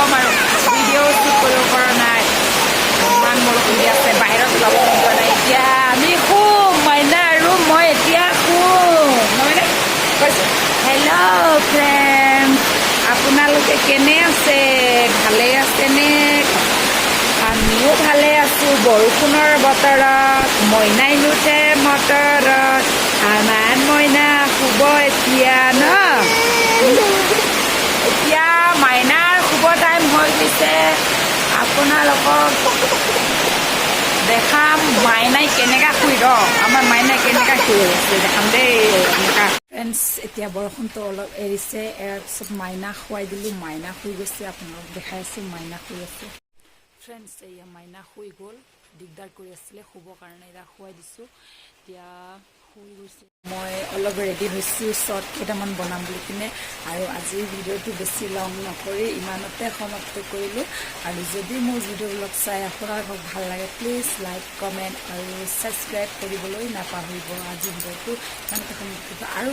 কম আৰু video' shoot কৰিব পৰা নাই ইমান বৰষুণ দি আছে বাহিৰত ওলাব মন যোৱা নাই এতিয়া আমি শুম মাইনা আৰু মই এতিয়া শুম নহয়নে কৈছোঁ হেল্ল' ফ্ৰেণ্ড আপোনালোকে কেনে আছে ভালে আছেনে আমিও ভালে আছোঁ বৰষুণৰ বতৰত মইনাই নুঠে মটৰত আমাৰ মইনা শুব এতিয়া ন এতিয়া মাইনাৰ শুব টাইম হৈ গৈছে আপোনালোকক দেখাম মাইনাই কেনেকৈ শুই আমাৰ মাইনাই কেনেকৈ শুই আছে দেখাম দেই এনেকুৱা ফ্ৰেণ্ডছ এতিয়া বৰষুণটো অলপ এৰিছে এৰাৰ পিছত মাইনা শুৱাই দিলোঁ মাইনা শুই গৈছে আপোনালোক দেখাই আছোঁ মাইনা শুই আছে ফ্ৰেণ্ডছ এয়া মাইনা শুই গ'ল দিগদাৰ কৰি আছিলে শুবৰ কাৰণে এতিয়া শুৱাই দিছোঁ এতিয়া শুই গৈছে মই অলপ ৰেডি হৈছোঁ শ্বৰ্ট কেইটামান বনাম বুলি কিনে আৰু আজিৰ ভিডিঅ'টো বেছি লং নকৰি ইমানতে সমাপ্ত কৰিলোঁ আৰু যদি মোৰ ভিডিঅ'বিলাক চাই আপোনালোকক ভাল লাগে প্লিজ লাইক কমেণ্ট আৰু ছাবস্ক্ৰাইব কৰিবলৈ নাপাহৰিব আজিৰ ভিডিঅ'টো ইমানতে সমাপ্ত আৰু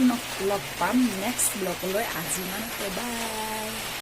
লগ পাম নেক্সট ব্লগলৈ আজি ইমানতে বাই